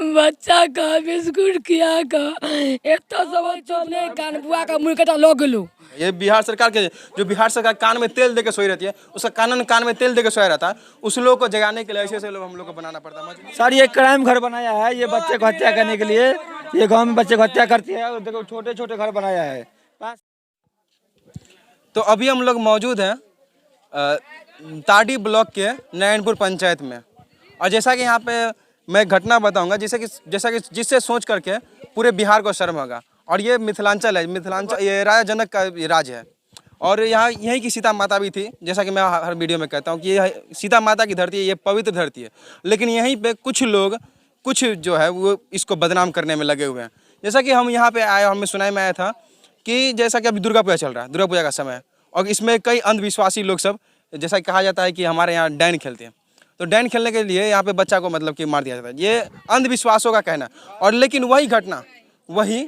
बच्चा का बिस्कुट किया का एतो सब चले कान बुआ का मुंह कटा लो गेलू। ये बिहार सरकार के जो बिहार सरकार कान में तेल देके सोई रहती है, उसका कान में तेल देके सोया रहता है, उस लोग को जगाने के लिए ऐसे लोग हम लोग को बनाना पड़ता है। सर ये क्राइम घर बनाया है, ये बच्चे को हत्या करने के लिए, ये गांव में बच्चे को हत्या करती है। देखो छोटे छोटे घर बनाया है। तो अभी हम लोग मौजूद हैं ताड़ी ब्लॉक के नारायणपुर पंचायत में, और जैसा कि यहाँ पे मैं घटना बताऊंगा जैसा कि जिससे सोच करके पूरे बिहार को शर्म होगा। और ये मिथिलांचल है, मिथिलांचल ये राजा जनक का राज है, और यहाँ यहीं की सीता माता भी थी। जैसा कि मैं हर वीडियो में कहता हूँ कि ये सीता माता की धरती है, ये पवित्र धरती है, लेकिन यहीं पे कुछ लोग जो है वो इसको बदनाम करने में लगे हुए हैं। जैसा कि हम यहाँ पे आए, हमें सुनाई में आया था कि जैसा कि अभी दुर्गा पूजा चल रहा है, दुर्गा पूजा का समय है, और इसमें कई अंधविश्वासी लोग सब, जैसा कि कहा जाता है कि हमारे यहाँ डैन खेलते हैं, तो डैन खेलने के लिए यहाँ पे बच्चा को मतलब कि मार दिया जाता है। ये अंधविश्वासों का कहना। और लेकिन वही घटना वही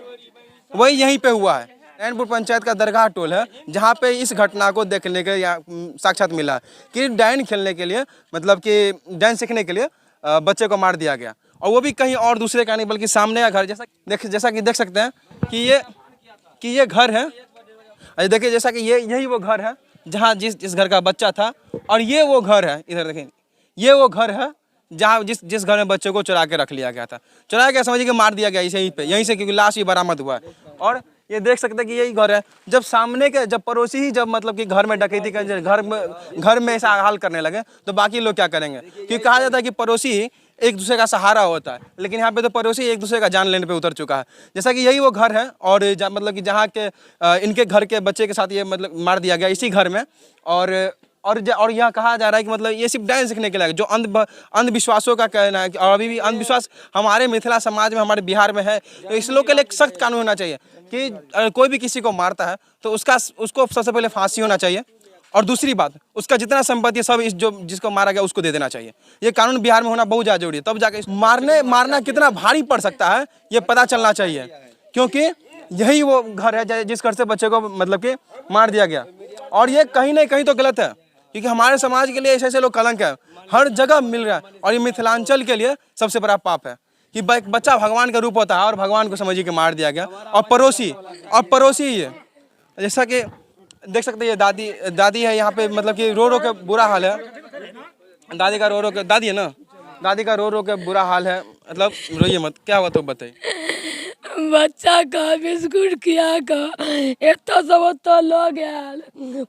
यहीं पे हुआ है। नारायणपुर पंचायत का दरगाह टोल है, जहाँ पे इस घटना को देखने के साक्षात मिला कि डैन खेलने के लिए, मतलब कि डैन सीखने के लिए बच्चे को मार दिया गया, और वो भी कहीं और दूसरे का नहीं बल्कि सामने का घर। जैसा कि देख सकते हैं कि ये घर है। देखिए जैसा कि यही वो घर है जहाँ जिस घर का बच्चा था, और ये वो घर है, इधर देखें, ये वो घर है जहाँ जिस घर में बच्चे को चुरा के रख लिया गया था। चुराया गया समझिए कि मार दिया गया यहीं से, क्योंकि लाश भी बरामद हुआ है। और ये देख सकते हैं कि यही घर है। जब पड़ोसी ही मतलब कि घर में डकैती कर, घर में ऐसा हाल करने लगे, तो बाकी लोग क्या करेंगे? क्योंकि कहा जाता है कि पड़ोसी एक दूसरे का सहारा होता है, लेकिन यहाँ पे तो पड़ोसी एक दूसरे का जान लेने पे उतर चुका है। जैसा कि यही वो घर है, और मतलब कि जहाँ के इनके घर के बच्चे के साथ ये मतलब मार दिया गया इसी घर में। और यह कहा जा रहा है कि मतलब ये सिर्फ डांस सीखने के लिए, जो अंधविश्वासों का कहना है, और अभी भी अंधविश्वास हमारे मिथिला समाज में, हमारे बिहार में है। तो इस लोग के लिए एक सख्त कानून होना चाहिए कि कोई भी किसी को मारता है तो उसको सबसे पहले फांसी होना चाहिए, और दूसरी बात, उसका जितना संपत्ति है सब जिसको मारा गया उसको दे देना चाहिए। ये कानून बिहार में होना बहुत ज़्यादा जरूरी है, तब जाके मारना कितना भारी पड़ सकता है ये पता चलना चाहिए। क्योंकि यही वो घर है जिस घर से बच्चे को मतलब कि मार दिया गया, और ये कहीं ना कहीं तो गलत है, क्योंकि हमारे समाज के लिए ऐसे लोग कलंक है, हर जगह मिल रहा है। और ये मिथिलांचल के लिए सबसे बड़ा पाप है कि बच्चा भगवान का रूप होता है, और भगवान को समझिए कि मार दिया गया। और पड़ोसी ये जैसा कि देख सकते हैं, ये दादी है यहाँ पे, मतलब कि रो के बुरा हाल है। दादी का रो के, दादी है ना, दादी का रो के बुरा हाल है। मतलब रोइए मत, क्या हुआ तो बताइए। बच्चा का बिस्कुट किया का एतो सब तो लोग आयल,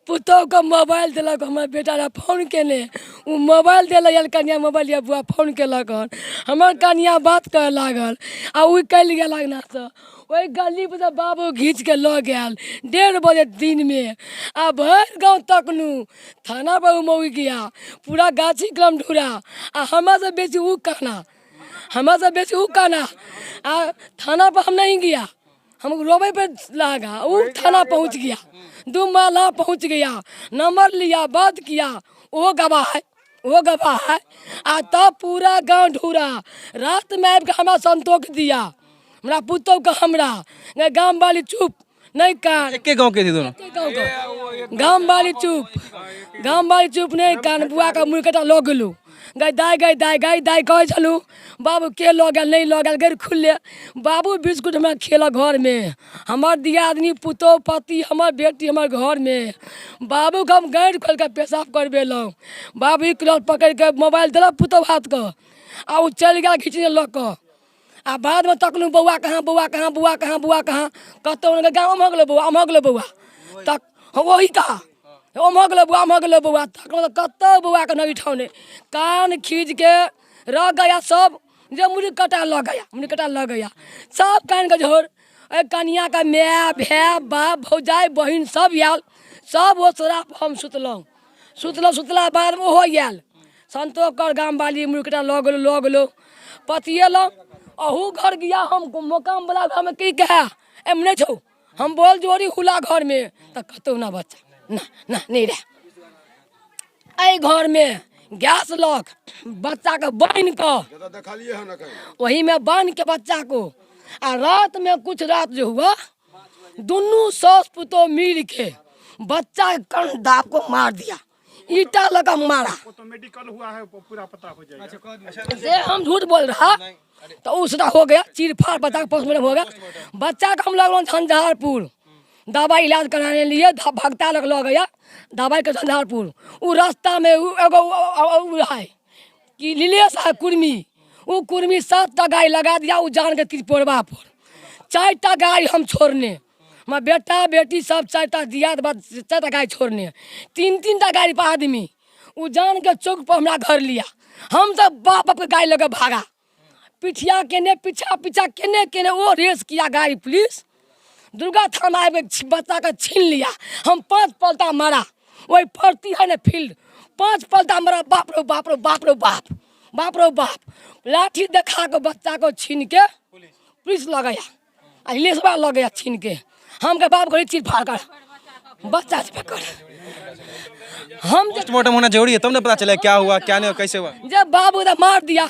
पुतौ का मोबाइल दिलक, हमारे बेटा रा फोन केने, वो मोबाइल दिल कनिया, मोबाइल या बुआ फोन केलक, हमार कनिया बात करे लागल, आ उ कल गया लगना से वही गली पर बाबू घींच के लो गया 1:30 बजे दिन में। आ भर गाँव तकनू थाना पर मौगी गया, पूरा गाछी कलम ढूरा, आ हमारे से बेसी ऊ कहना, आ थाना पर हम नहीं गया, हम रोबे पे लगा, वो थाना पहुंच गया, 2 माला पहुंच गया, नंबर लिया, बात किया, वो गवाह है। आ तब पूरा गांव ढूरा, रात में आब के हमारा संतोष दिया, हमारा पुतौ का, हमरा गांव वाली चुप नहीं कान, एक गाँव के थे दोनों, गांव वाली चुप नहीं कान, बुआ का मुँह कटा लो गेलू, गई दाई कहे चलू, बाबू के लो गया नहीं लो गया, गैर खुले बाबू बिस्कुट हमारा खेला घर में, हमार दियादनी पुतौ पति हमार बेटी हमार घर में, बाबू को हम गैर खोल के पेशाब करबेलूँ, बाबू एक क्लास पकड़ के मोबाइल दिल पुतौ हाथ को, आ वो चल गया खींचने लग को। आ बाद में तकलू बउआ कहाँ कहते गाँव में गलो बउआ तक वही कहा मगल बउआ तक कत बउआ के नहीं ठौने, कान खींच के रह गया सब, जो मुझे कटा लग गया सब कान का झोर। कनिया का माय भै बाप भौजाई बहन सब आयल, सब वो शराब हम सुतला बाद में हो आयल, संतोष कर गाँव वाली मुर्कटा लो गलो पतिए लो, अहू घर गया हम मकाम वाला घर में की कहे एम नहीं छो, हम बोल जोड़ी हुला घर में तो कतो ना बच्चा ना नहीं रह, घर में गैस लॉक बच्चा के बांध को, वही में बांध के बच्चा को, आ रात में कुछ रात जो हुआ, दोनों सास पुतोह मिल के बच्चा के कर्ण दाब को मार दिया, ईटा लगा मारा। तो मेडिकल हुआ है, पूरा पता हो जाएगा। से हम झूठ बोल रहा, तो उसका हो गया चीर फाड़, बच्चा का पोस्टमार्टम हो गया। बच्चा का हम लोग झंझारपुर दवाई इलाज कराने लिए भगता लग गया दवाई के झंझारपुर। वो रास्ता में एगो है कि नीलेश है कुर्मी, वो कुर्मी 7 गाय लगा दिया, वो जान के त्रिपोरवा पर 4 गाय हम छोड़ने, मैं बेटा बेटी सब 4 दिया, 4 गाय छोड़ने, 3 गाय पर आदमी, वो जान के चौक पर हमारा घर लिया। हम सब बाप के गाय लगे भागा, पिठिया केने पीछा पीछा केने केने वो रेस किया गाड़ी पुलिस। दुर्गा थाना में बच्चा का छीन लिया। हम 5 पलटा मारा, वही पड़ती है ना फील्ड, 5 पलटा मारा। बाप रो बाप रो बाप रो बाप, बाप रो बाप, लाठी दिखा के बच्चा को छीन के पुलिस लग गया, अहिलेशवा लग गया छीन के। हम के बाप को चीर फाड़ कर बच्चा से पकड़, हम पोस्टमार्टम होना जरूरी है, तब ना पता चले क्या हुआ क्या नहीं हुआ, कैसे हुआ। जब बाबू ने मार दिया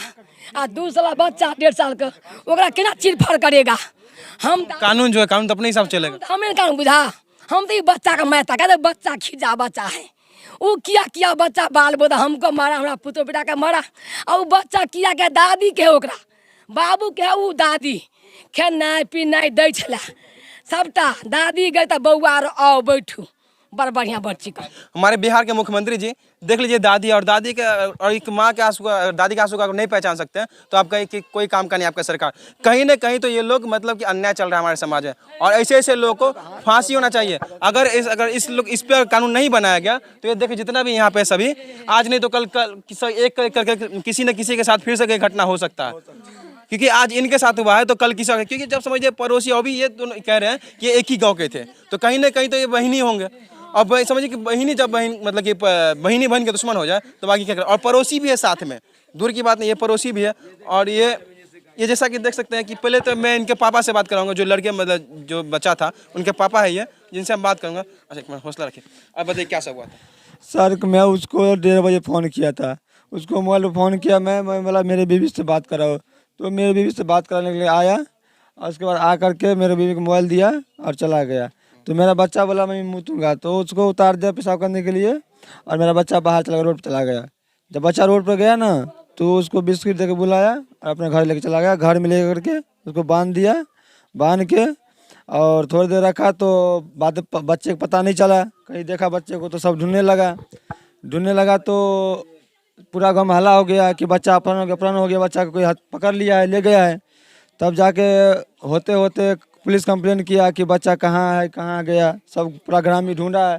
आ 2 साल बच्चा 1.5 साल का, ओकरा केना चीर फाड़ करेगा। हम कानून जो है कानून तो अपने हिसाब से चलेगा। हमें कानून बुझा, हम तो ये बच्चा का मैता कहते बच्चा खिजा बच्चा है, वो किया बच्चा बाल बोदा हमको मारा, हमारा पुतो बेटा का मारा। और वो बच्चा किया दादी के ओकरा बाबू के वो दादी खेनाई पीनाई दै छला सबटा, दादी गई तो बउआ आओ बैठू बड़ बढ़िया बच्ची का। हमारे बिहार के मुख्यमंत्री जी देख लीजिए, दादी और दादी के और एक माँ के आंसू का, दादी के आंसू का नहीं पहचान सकते हैं तो आप कहीं कि कोई काम का नहीं आपका सरकार। कहीं ना कहीं तो ये लोग मतलब कि अन्याय चल रहा है हमारे समाज में, और ऐसे ऐसे लोगों को फांसी होना चाहिए। अगर इस पर कानून नहीं बनाया गया तो ये देखिए जितना भी यहाँ पे सभी आज नहीं तो कल एक करके किसी न किसी के साथ फिर से घटना हो सकता है, क्योंकि आज इनके साथ हुआ है तो कल किसी, क्योंकि जब समझिए पड़ोसी अभी ये दोनों कह रहे हैं कि एक ही गाँव के थे, तो कहीं ना कहीं तो ये बहिनी होंगे। अब समझिए कि बहिनी जब मतलब कि बहिनी बहन के दुश्मन हो जाए तो बाकी क्या करें। और पड़ोसी भी है साथ में, दूर की बात नहीं, ये पड़ोसी भी है। और ये जैसा कि देख सकते हैं कि पहले तो मैं इनके पापा से बात कराऊंगा, जो लड़के मतलब जो बच्चा था उनके पापा है ये, जिनसे हम बात करूंगा। अच्छा एक मिनट हौसला रखिए, अब बताइए क्या सब हुआ था। सर मैं उसको 1:30 बजे फ़ोन किया था, उसको मोबाइल पर फ़ोन किया, मैं बोला मेरे बीवी से बात कराओ, तो मेरे बीवी से बात कराने के लिए आया, और उसके बाद आ करके मेरे बीवी को मोबाइल दिया और चला गया। तो मेरा बच्चा बोला मैं मुँह, तो उसको उतार दिया पेशाब करने के लिए, और मेरा बच्चा बाहर चला गया, रोड पर चला गया। जब बच्चा रोड पर गया ना तो उसको बिस्किट दे के बुलाया और अपने घर लेके चला गया। घर में ले करके उसको बांध दिया, बांध के और थोड़ी देर रखा, तो बाद बच्चे को पता नहीं चला, कहीं देखा बच्चे को तो सब ढूंढने लगा तो पूरा गाँव में हल्ला हो गया कि बच्चा अपहरण हो गया, बच्चा को कोई हाथ पकड़ लिया है, ले गया है। तब जाके होते होते पुलिस कंप्लेन किया कि बच्चा कहाँ है, कहाँ गया, सब पूरा ग्राम में ढूंढा है,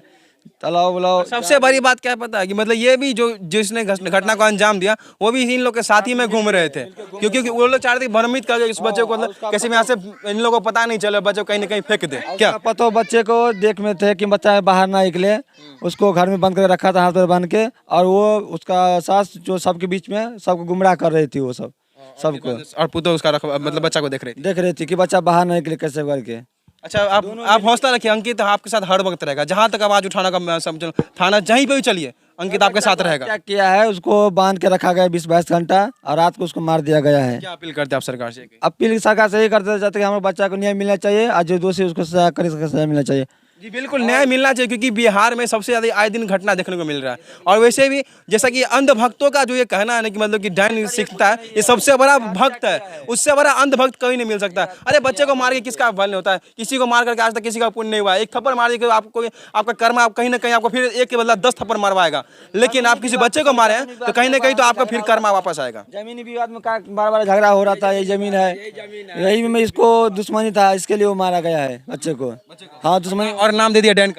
तालाब उलाव। सबसे बड़ी बात क्या पता है कि मतलब ये भी जो जिसने घटना को अंजाम दिया वो भी इन लोग के साथ ही में घूम रहे थे, क्योंकि वो लोग चाह रहे थे भ्रमित कर इस बच्चे को, मतलब कैसे भी यहाँ से इन लोगों को पता नहीं चले, बच्चे को कहीं ना कहीं फेंक दे। क्या पता बच्चे को देख में थे कि बच्चा बाहर ना निकले, उसको घर में बंद करके रखा था हाथ पर बांध के, और वो उसका सास जो सबके बीच में सबको गुमराह कर रही थी, वो सबको, और पुतो उसका मतलब बच्चा को देख रही थी कि बच्चा बाहर नहीं निकले कैसे करके। अच्छा आप हौसला रखिए, अंकित आपके साथ हर वक्त रहेगा, जहाँ तक आवाज उठाना का समझो, थाना जहीं पे भी चलिए अंकित आपके साथ रहेगा। क्या किया है, उसको बांध के रखा गया 20-22 घंटा, और रात को उसको मार दिया गया है। क्या अपील करते हैं आप सरकार से? अपील सरकार से यही करते जाते कि हमारे बच्चा को न्याय मिलना चाहिए, और जो दोषी उसको सजा करे सजा मिलना चाहिए। जी बिल्कुल न्याय मिलना चाहिए, क्योंकि बिहार में सबसे ज़्यादा आए दिन घटना देखने को मिल रहा है। और वैसे भी जैसा कि अंधभक्तों का जो ये कहना है ना कि मतलब कि डायन सीखता है, ये सबसे बड़ा भक्त है, उससे बड़ा अंधभक्त कहीं नहीं मिल सकता। अरे बच्चे को मार के किसका फल नहीं होता है, किसी को मार करके आज तक किसी का पुण्य नहीं हुआ है। एक थप्पड़ मार के आपको आपका कर्म आप कहीं ना कहीं आपको फिर एक के बदला 10 थप्पड़ मरवाएगा, लेकिन आप किसी बच्चे को मारे हैं तो कहीं ना कहीं तो आपका फिर कर्म वापस आएगा। जमीनी विवाद में बार झगड़ा हो रहा था, ये जमीन है, यही में इसको दुश्मनी था, इसके लिए वो मारा गया है बच्चे को। हाँ दुश्मनी, और नाम दे दिया डायन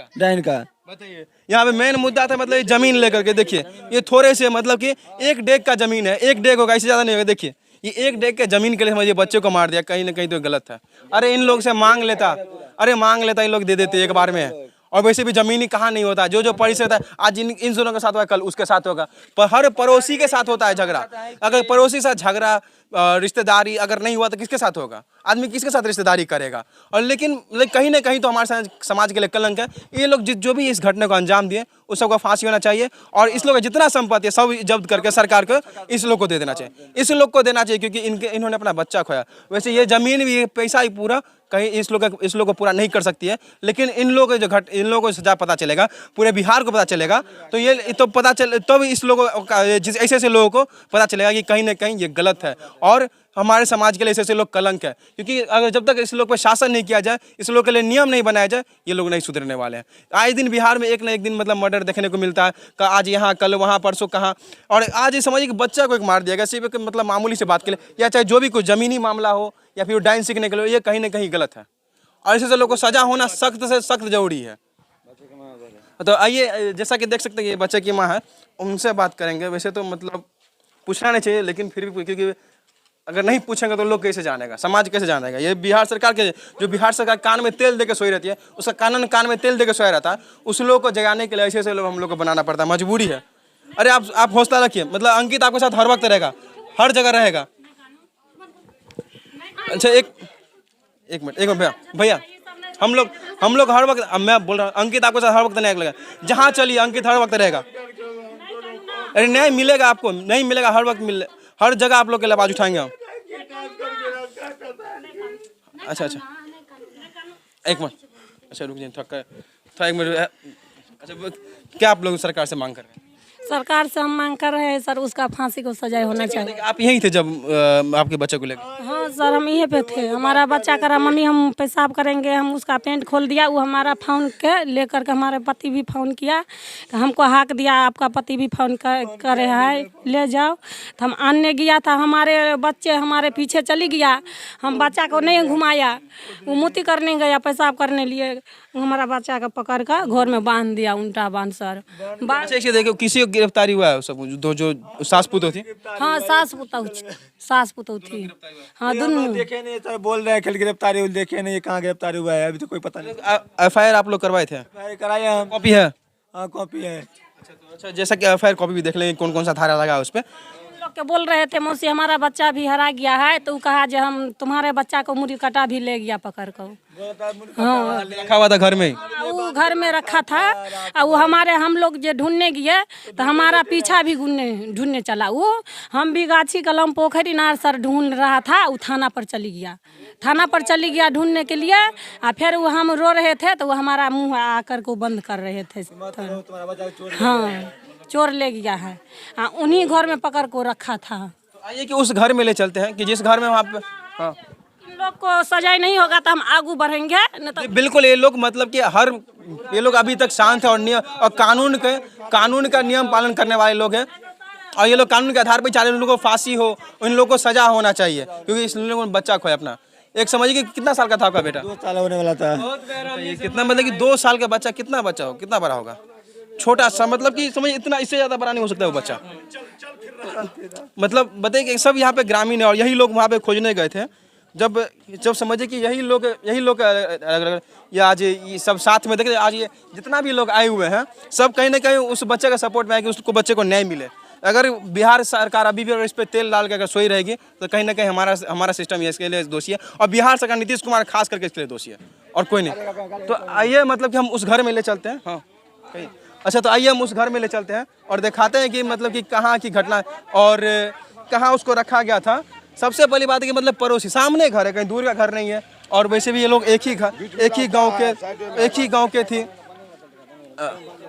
का। बताइए यहाँ पे मेन मुद्दा था मतलब ये जमीन लेकर के, देखिए ये थोड़े से मतलब कि 1 डेग का जमीन है, 1 डेग होगा, इससे ज्यादा नहीं होगा। देखिए ये 1 डेग के जमीन के लिए समझिए बच्चे को मार दिया, कहीं ना कहीं तो गलत है। अरे इन लोग से मांग लेता, इन लोग दे देते एक बार में। और वैसे भी जमीनी कहाँ नहीं होता, जो परिसर होता है आज इन दोनों के साथ हुआ, कल उसके साथ होगा, पर हर पड़ोसी के साथ होता है झगड़ा। अगर पड़ोसी के साथ झगड़ा, रिश्तेदारी अगर नहीं हुआ तो किसके साथ होगा, आदमी किसके साथ रिश्तेदारी करेगा। और लेकिन कहीं ना कहीं तो हमारे समाज के लिए कलंक है। ये लोग जो भी इस घटना को अंजाम दिए उस सबको फांसी होना चाहिए, और इस लोग का जितना संपत्ति है सब जब्त करके सरकार को इस लोग को दे देना चाहिए, इस लोग को देना चाहिए, क्योंकि इन्होंने अपना बच्चा खोया। वैसे ये जमीन भी पैसा ही पूरा कहीं इस लोग को पूरा नहीं कर सकती है, लेकिन इन लोगों को सजा पता चलेगा, पूरे बिहार को पता चलेगा, तो ये तो पता चले तो भी इस लोगों ऐसे ऐसे लोगों को पता चलेगा कि कहीं ना कहीं ये गलत है। और हमारे समाज के लिए ऐसे लोग कलंक है, क्योंकि अगर जब तक इस लोग पर शासन नहीं किया जाए, इस लोग के लिए नियम नहीं बनाया जाए, ये लोग नहीं सुधरने वाले हैं। आए दिन बिहार में एक ना एक दिन मतलब मर्डर देखने को मिलता है, आज यहाँ कल वहाँ परसों कहाँ, और आज ये समझिए कि बच्चा को एक मार दिया गया सिर्फ एक मतलब मामूली से बात के लिए, या चाहे जो भी कोई ज़मीनी मामला हो या फिर डांस सीखने के लिए, ये कहीं ना कहीं गलत है और ऐसे लोगों को सजा होना सख्त से सख्त जरूरी है। तो आइए, जैसा कि देख सकते हैं ये बच्चे की माँ है, उनसे बात करेंगे। वैसे तो मतलब पूछना नहीं चाहिए, लेकिन फिर भी क्योंकि अगर नहीं पूछेंगे तो लोग कैसे जानेगा, समाज कैसे जानेगा। ये बिहार सरकार के जो बिहार सरकार कान में तेल दे के सोई रहती है, उसका कान में तेल दे के सोया रहता है, उस लोग को जगाने के लिए ऐसे लोग हम लोग को बनाना पड़ता है, मजबूरी है। अरे आप हौसला रखिए, मतलब अंकित आपके साथ हर वक्त रहेगा, हर जगह रहेगा। अच्छा एक मिनट भैया हम लोग हर वक्त, मैं बोल रहा हूँ अंकित आपके साथ हर वक्त न्याय लगेगा, जहाँ चलिए अंकित हर वक्त रहेगा। अरे न्याय मिलेगा आपको, नहीं मिलेगा हर वक्त हर जगह आप लोग के लिए आवाज उठाएंगे हम। अच्छा एक मिनट, अच्छा रुक जाइए थोड़ा एक मिनट। अच्छा क्या आप लोग सरकार से मांग कर रहे हैं? सरकार से हम मांग कर रहे हैं सर, उसका फांसी को सजा होना चाहिए। आप यहीं थे जब आपके बच्चे को लेकर? हाँ सर, हम यहीं पे थे। हमारा बच्चा करा मम्मी हम पेशाब करेंगे, हम उसका पेंट खोल दिया, वो हमारा फ़ोन के लेकर के हमारे पति भी फ़ोन किया, तो हमको हाक दिया आपका पति भी फ़ोन करे है ले जाओ। तो हम आने गया था, हमारे बच्चे हमारे पीछे चली गया, हम बच्चा को नहीं घुमाया, वो मुती करने गया पेशाब करने लिए, हमारा बच्चा को पकड़ कर घर में बांध दिया, उल्टा बांध सर। अच्छा देखो किसी को गिरफ्तारी हुआ है सब जो सास पुतौह थी? हाँ सास पुतौह थी। हाँ दोनों देखे नहीं सर, बोल रहे हैं कल गिरफ्तारी, देखे नहीं कहाँ गिरफ्तारी हुआ है, अभी तो कोई पता नहीं। FIR आप लोग करवाए थे? कराए हम। कॉपी है? हाँ कॉपी है। अच्छा जैसा कि FIR कॉपी भी देख लेंगे कौन कौन सा धारा लगा है उस पर। लोग के बोल रहे थे मौसी हमारा बच्चा भी हरा गया है, तो कहा जो हम तुम्हारे बच्चा को मुड़ी कटा भी ले गया पकड़ कर। हाँ रखा हुआ था घर में ही? वो घर में रखा था, और वो हम लोग जो ढूंढने गए तो हमारा पीछा भी ढूंढने चला। वो हम भी गाछी कलम पोखरी नार सर ढूंढ रहा था, वो थाना पर चली गया ढूंढने के लिए। और फिर वो हम रो रहे थे तो वो हमारा मुँह आकर को बंद कर रहे थे। हाँ चोर ले गया है, उन्हीं घर में पकड़ को रखा था। आइए कि उस घर में ले चलते हैं कि जिस घर में वहाँ पे हाँ लोग को सजाई नहीं होगा तो हम आगू बढ़ेंगे न तो। बिल्कुल, ये लोग मतलब कि ये लोग अभी तक शांत है और नियम और कानून का नियम पालन करने वाले लोग हैं, और ये लोग कानून के आधार पर चाहे उन लोगों को फांसी हो, उन लोगों को सजा होना चाहिए, क्योंकि इस लोगों ने बच्चा खोया अपना। एक समझिए कि कितना साल का था आपका बेटा? 2 साल होने वाला था। ये कितना मतलब कि 2 साल का बच्चा कितना बड़ा होगा? छोटा सा, मतलब कि समझ इतना, इससे ज्यादा बड़ा नहीं हो सकता वो बच्चा। मतलब बताइए कि सब यहाँ पे ग्रामीण है और यही लोग वहाँ पे खोजने गए थे। जब समझिए कि यही लोग ये आज ये सब साथ में देखे, आज ये जितना भी लोग आए हुए हैं सब कहीं ना कहीं उस बच्चे का सपोर्ट में है कि उसको बच्चे को न्याय मिले। अगर बिहार सरकार अभी भी अगर इस पर तेल डाल के अगर सोई रहेगी तो कहीं ना कहीं हमारा सिस्टम इसके लिए दोषी है, और बिहार सरकार नीतीश कुमार खास करके इसके लिए दोषी है और कोई नहीं। तो आइए मतलब कि हम उस घर में ले चलते हैं। हाँ कहीं अच्छा, तो आइए हम उस घर में ले चलते हैं और दिखाते हैं कि मतलब कि कहाँ की घटना और कहाँ उसको रखा गया था। सबसे पहली बात है कि मतलब पड़ोसी सामने घर है, कहीं दूर का घर नहीं है, और वैसे भी ये लोग एक ही गांव के थी।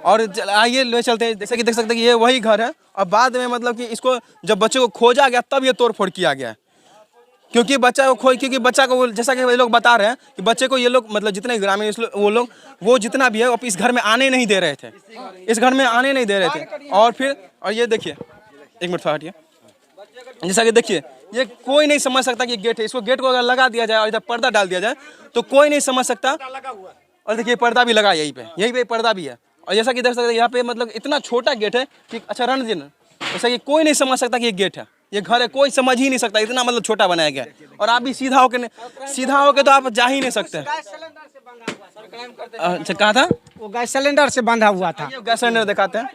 और आइए ले चलते हैं, जैसे कि देख सकते हैं कि ये वही घर है, और बाद में मतलब कि इसको जब बच्चे को खोजा गया तब ये तोड़फोड़ किया गया है, क्योंकि बच्चा को जैसा कि ये लोग बता रहे हैं कि बच्चे को ये लोग मतलब जितने ग्रामीण वो जितना भी है वो इस घर में आने नहीं दे रहे थे, और ये देखिए एक मिनट हटिए, जैसा कि देखिए ये कोई नहीं समझ सकता कि गेट है, इसको गेट को अगर लगा दिया जाए और इधर पर्दा डाल दिया जाए तो कोई नहीं समझ सकता। और देखिए पर्दा भी लगा यहीं पे पर्दा भी है, और जैसा कि देख सकते हैं यहाँ पे मतलब इतना छोटा गेट है कि अच्छा रणजीत जैसा कि कोई नहीं समझ सकता कि ये गेट है, ये घर है, कोई समझ ही नहीं सकता, इतना मतलब छोटा बनाया गया है। और आप भी सीधा होके तो आप जा ही नहीं सकते। अच्छा कहा था? वो गैस सिलेंडर से बंधा हुआ था। गैस सिलेंडर दिखाते हैं,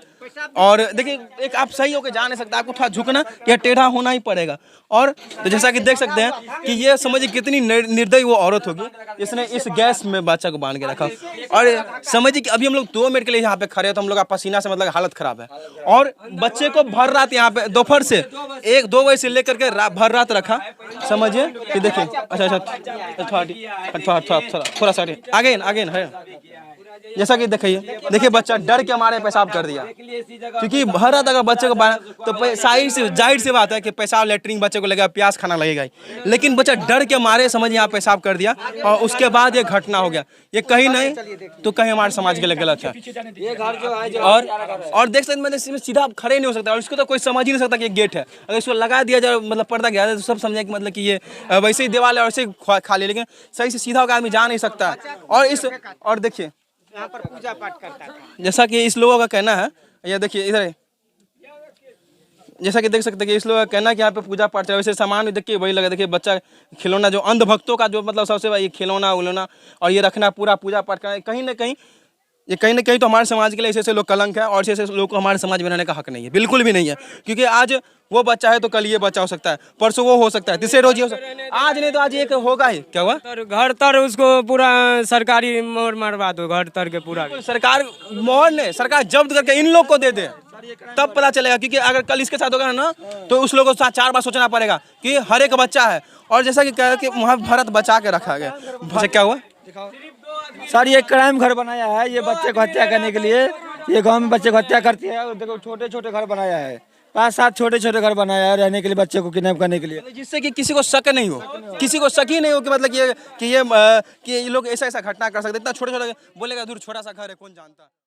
और देखिए एक आप सही होकर जा नहीं सकते, आपको थोड़ा झुकना या टेढ़ा होना ही पड़ेगा। और तो जैसा कि देख सकते हैं कि ये समझिए कितनी निर्दयी वो औरत होगी, इसने इस गैस में बच्चा को बांध के रखा। और समझिए कि अभी हम लोग 2 मिनट के लिए यहाँ पे खड़े हैं, तो हम लोग का पसीना से मतलब हालत खराब है, और बच्चे को भर रात यहाँ पे दोपहर से 1-2 बजे से लेकर के भर रात रखा। समझिए कि देखिए अच्छा थोड़ा सा आगे है जैसा कि देखिए बच्चा डर के मारे पेशाब कर दिया, क्योंकि भारत अगर बच्चे को तो जाहिर सी बात है कि पेशाब लेटरिन बच्चे को लगेगा, प्यास खाना लगेगा ही, लेकिन बच्चा डर के मारे समझिए यहाँ पेशाब कर दिया और उसके बाद ये घटना हो गया। ये कहीं नहीं तो कहीं हमारे समाज के लिए गलत है। और देख सकते हैं इसमें सीधा खड़े नहीं हो सकता, और इसको तो कोई समझ ही नहीं सकता कि ये गेट है। अगर इसको लगा दिया जाए, मतलब पर्दा गया तो सब समझे कि मतलब कि ये वैसे ही दीवार है, वैसे ही खाली, लेकिन सही से सीधा होकर आदमी जा नहीं सकता। और देखिए यहाँ पर पूजा पाठ करता था। जैसा कि इस लोगों का कहना है, ये देखिए इधर, जैसा कि देख सकते हैं कि इस लोगों का कहना है कि यहाँ पे पूजा पाठ है, वैसे सामान भी देखिए वही लगा। देखिए बच्चा खिलौना, जो अंधभक्तों का जो मतलब सबसे बड़ा ये खिलौना उलौना और ये रखना, पूरा पूजा पाठ करना, कहीं ना कहीं तो हमारे समाज के लिए ऐसे लोग कलंक है, और ऐसे लोग को हमारे समाज में रहने का हक नहीं है, बिल्कुल भी नहीं है। क्योंकि आज वो बच्चा है तो कल ये बच्चा हो सकता है, परसों वो हो सकता है, तीसरे रोज ये हो सकता है, आज नहीं तो आज एक होगा ही। क्या हुआ? घर तर उसको पूरा सरकारी मोहर मरवा दो, घर तर के पूरा। सरकार मोहर ने सरकार जब्त करके इन लोग को दे दे, तब पता चलेगा। क्योंकि अगर कल इसके साथ होगा ना, तो उस लोगों को 4 बार सोचना पड़ेगा कि हर एक बच्चा है। और जैसा कि कहा कि महाभारत बचा के रखा गया, क्या हुआ सर? ये क्राइम घर बनाया है ये बच्चे को हत्या करने के लिए। ये गांव में बच्चे को हत्या करती है, और देखो छोटे छोटे घर बनाया है, 5-7 छोटे छोटे घर बनाया है रहने के लिए, बच्चे को किडनैप करने के लिए, जिससे कि किसी को शक नहीं हो, किसी को शक ही नहीं हो कि मतलब कि ये लोग ऐसा घटना कर सकते। इतना छोटे छोटे बोलेगा, दूर छोटा सा घर है, कौन जानता।